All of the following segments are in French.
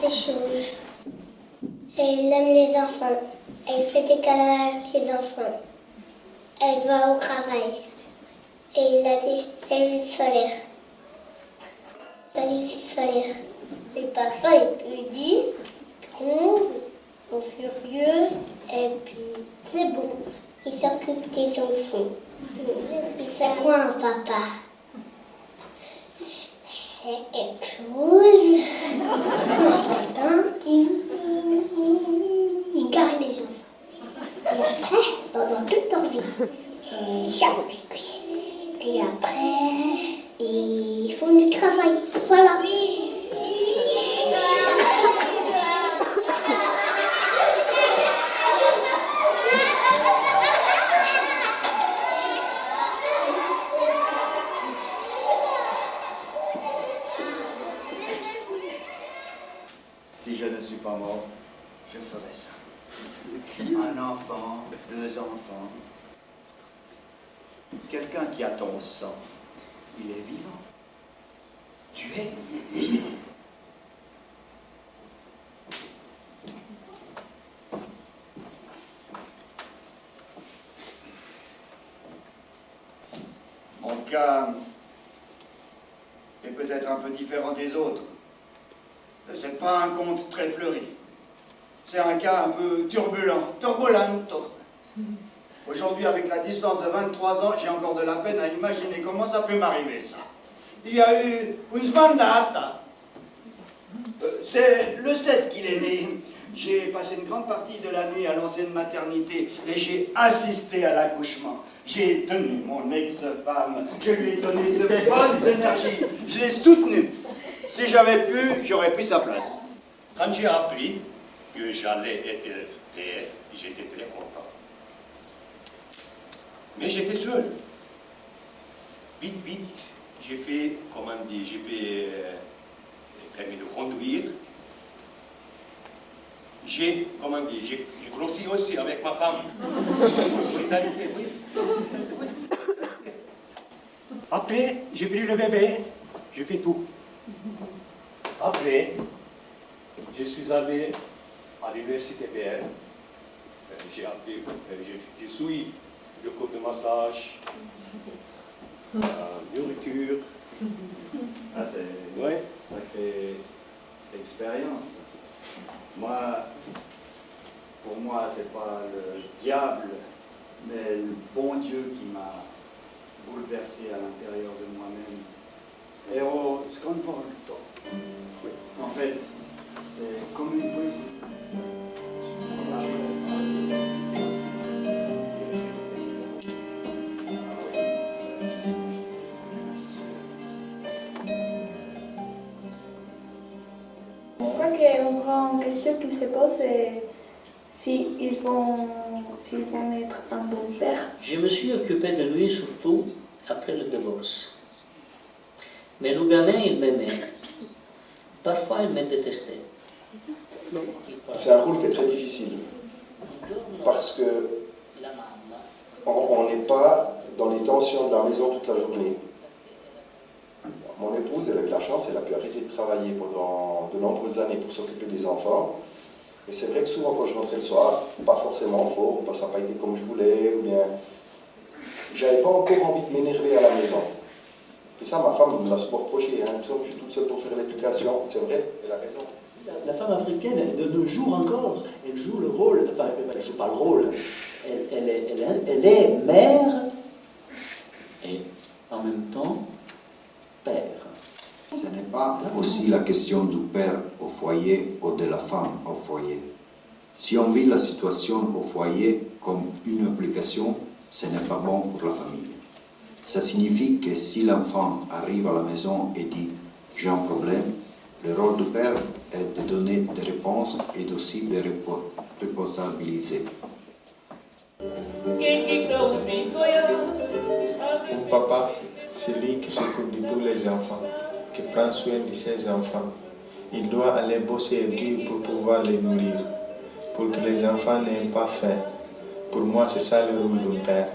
des choses. Elle aime les enfants. Elle fait des câlins avec les enfants. Elle va au travail. Et il a des services solaires. Services solaires. Les parents, ils disent au furieux, et puis c'est bon. Il s'occupe des enfants. C'est quoi un papa? C'est quelque chose. C'est quelqu'un qui garde les enfants. Et après, pendant toute leur vie, ça s'occupe. Et après, ils font du travail. Voilà. Si je ne suis pas mort, je ferai ça. Un enfant, 2 enfants. Quelqu'un qui a ton sang, il est vivant. Tu es vivant. Mon cas est peut-être un peu différent des autres. C'est pas un conte très fleuri. C'est un cas un peu turbulent, turbolento. Aujourd'hui, avec la distance de 23 ans, j'ai encore de la peine à imaginer comment ça peut m'arriver, ça. Il y a eu une sbandata. C'est le 7 qu'il est né. J'ai passé une grande partie de la nuit à l'ancienne maternité et j'ai assisté à l'accouchement. J'ai tenu mon ex-femme. Je lui ai donné de bonnes énergies. Je l'ai soutenue. Si j'avais pu, j'aurais pris sa place. Quand j'ai appris que j'allais être père, j'étais très content. Mais j'étais seul. Vite, j'ai fait, permis de conduire. J'ai grossi aussi avec ma femme. Après, j'ai pris le bébé, j'ai fait tout. Après, je suis allé à l'université BR. J'ai suivi le cours de massage, nourriture. Ah, c'est une sacrée expérience. Pour moi, c'est pas le diable, mais le bon Dieu qui m'a bouleversé à l'intérieur de moi-même. Et au sconforto. En fait, c'est comme une poésie. Je crois qu'une grande question qui se pose est s'ils vont être un bon père. Je me suis occupé de lui surtout après le divorce. Mais le gamin, il m'aimait. Parfois, il me détestait. C'est un rôle qui est très difficile. Parce que on n'est pas dans les tensions de la maison toute la journée. Mon épouse, elle a eu la chance, elle a pu arrêter de travailler pendant de nombreuses années pour s'occuper des enfants. Et c'est vrai que souvent quand je rentrais le soir, pas forcément en forme, parce que ça n'a pas été comme je voulais, ou bien j'avais pas encore envie de m'énerver à la maison. Et ça, ma femme me l'a souvent reproché, hein. Je suis toute seule pour faire l'éducation, c'est vrai, elle a raison. La femme africaine, de nos jours encore, elle joue le rôle, enfin, elle ne joue pas le rôle, elle est mère et en même temps père. Ce n'est pas aussi la question du père au foyer ou de la femme au foyer. Si on vit la situation au foyer comme une obligation, ce n'est pas bon pour la famille. Ça signifie que si l'enfant arrive à la maison et dit « j'ai un problème », le rôle du père est de donner des réponses et aussi de responsabiliser. Mon papa, c'est lui qui s'occupe de tous les enfants, qui prend soin de ses enfants. Il doit aller bosser dur pour pouvoir les nourrir, pour que les enfants n'aient pas faim. Pour moi, c'est ça le rôle d'un père.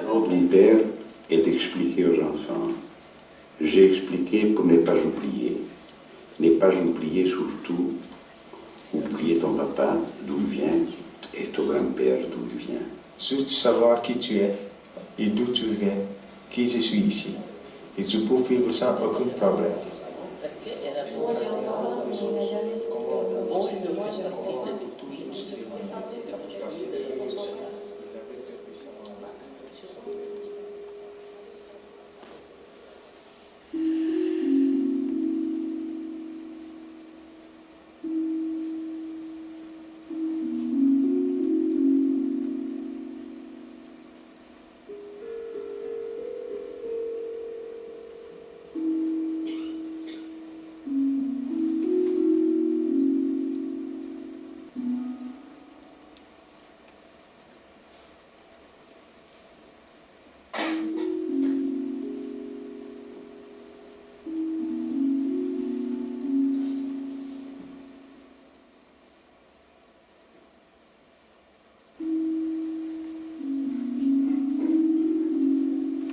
Le rôle d'un père est d'expliquer aux enfants J'ai expliqué pour ne pas oublier. Ne pas oublier surtout, oublier ton papa, d'où il vient, et ton grand-père, d'où il vient. Juste savoir qui tu es et d'où tu viens, qui je suis ici. Et tu peux vivre sans aucun problème.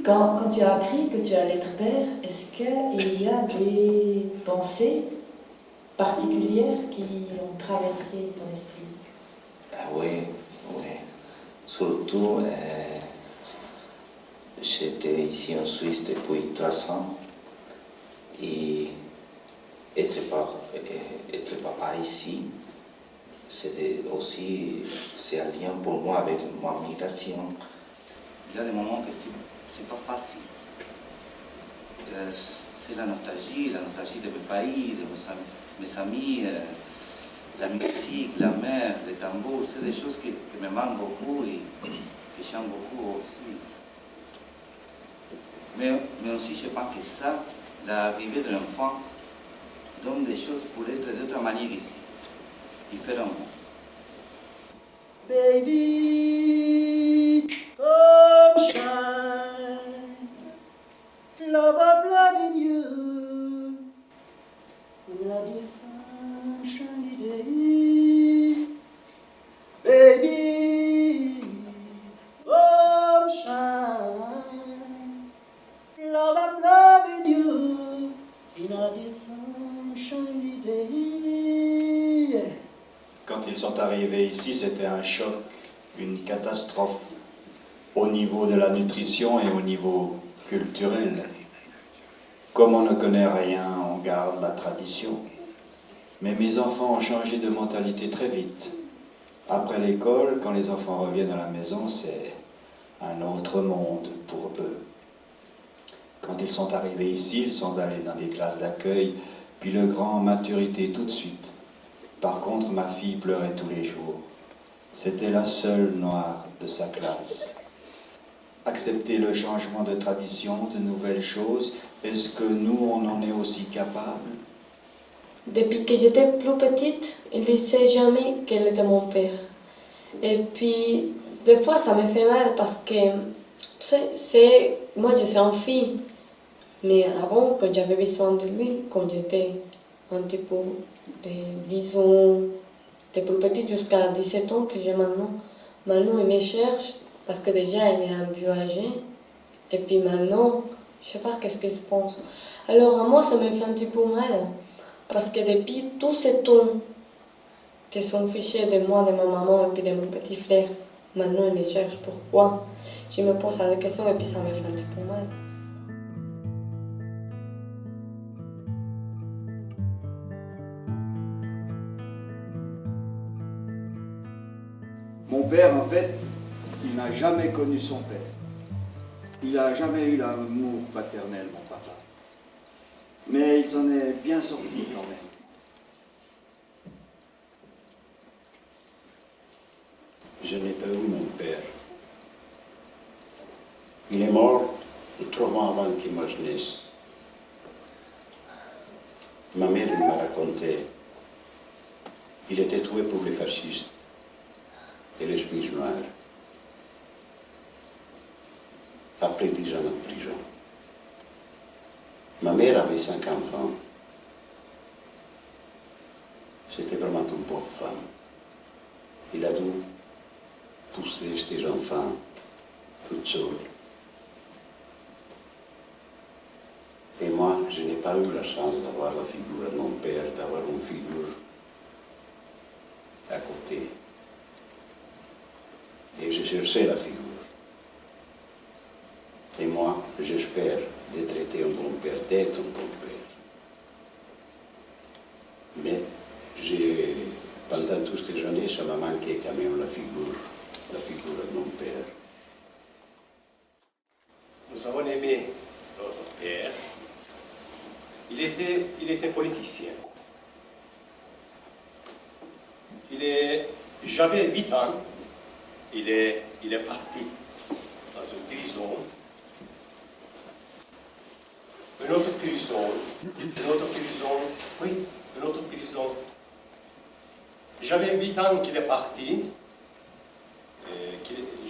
Quand tu as appris que tu allais être père, est-ce qu'il y a des pensées particulières qui ont traversé ton esprit? Oui, oui. Surtout, j'étais ici en Suisse depuis 3 ans et être papa ici, c'est un lien pour moi avec ma migration. Il y a des moments que c'est pas facile. C'est la nostalgie de mes pays, de mes amis, la musique, la mer, les tambours, c'est des choses qui me manquent beaucoup et que j'aime beaucoup aussi. Mais aussi, je pense que ça, l'arrivée de l'enfant, donne des choses pour être d'autre manière ici, différemment. Baby, come shine, love of loving you, love you sunshiny day. Baby, come shine, love of loving you, in this sunshiny day. Quand ils sont arrivés ici, c'était un choc, une catastrophe, au niveau de la nutrition et au niveau culturel. Comme on ne connaît rien, on garde la tradition. Mais mes enfants ont changé de mentalité très vite. Après l'école, quand les enfants reviennent à la maison, c'est un autre monde pour eux. Quand ils sont arrivés ici, ils sont allés dans des classes d'accueil, puis le grand, maturité tout de suite. Par contre, ma fille pleurait tous les jours. C'était la seule noire de sa classe. Accepter le changement de tradition, de nouvelles choses, est-ce que nous, on en est aussi capables? Depuis que j'étais plus petite, il disait jamais qu'elle était mon père. Et puis, des fois, ça me fait mal parce que, tu sais, moi, je suis une fille. Mais avant, quand j'avais besoin de lui, quand j'étais un petit peu, disons, de plus petite jusqu'à 17 ans que j'ai maintenant. Maintenant, il me cherche parce que déjà, il est un vieux âgé. Et puis maintenant, je sais pas qu'est-ce que je pense. Alors, à moi, ça me fait un petit peu mal. Parce que depuis tout ce temps qu'ils sont fichés de moi, de ma maman et puis de mon petit frère, maintenant, ils me cherchent pourquoi. Je me pose la question et puis ça me fait un petit peu mal. Mon père, en fait, il n'a jamais connu son père. Il n'a jamais eu l'amour paternel, mon papa. Mais il s'en est bien sorti quand même. Je n'ai pas eu mon père. Il est mort 3 mois avant qu'il me naisse. Ma mère m'a raconté qu'il était tué pour les fascistes et les chemises noires. Après 10 ans de prison. Ma mère avait 5 enfants. C'était vraiment une pauvre femme. Il a dû pousser ces enfants toute seule. Et moi, je n'ai pas eu la chance d'avoir la figure de mon père, d'avoir une figure à côté. Et je cherchais la figure. Et moi, j'espère d'être été un bon père, d'être un bon père. Mais pendant toutes ces années, ça m'a manqué quand même la figure de mon père. Nous avons aimé notre père. Il était politicien. J'avais 8 ans. Il est parti dans une prison. Une autre prison. J'avais 8 ans qu'il est parti.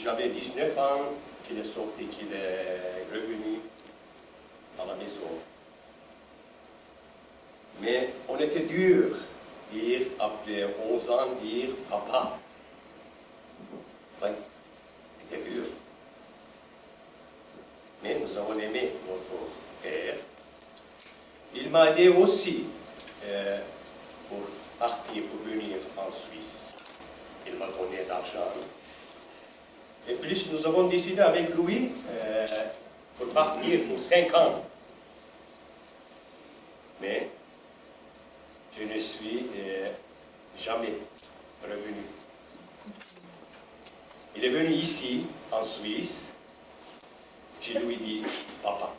J'avais 19 ans qu'il est sorti, qu'il est revenu à la maison. Mais on était dur dire, après 11 ans, dire papa. Oui, c'était dur. Mais nous avons aimé notre père. Il m'a aidé aussi pour partir, pour venir en Suisse. Il m'a donné de l'argent. Et plus, nous avons décidé avec lui pour partir pour 5 ans. Mais je ne suis jamais revenu. Il est venu ici, en Suisse. Je lui ai dit, papa.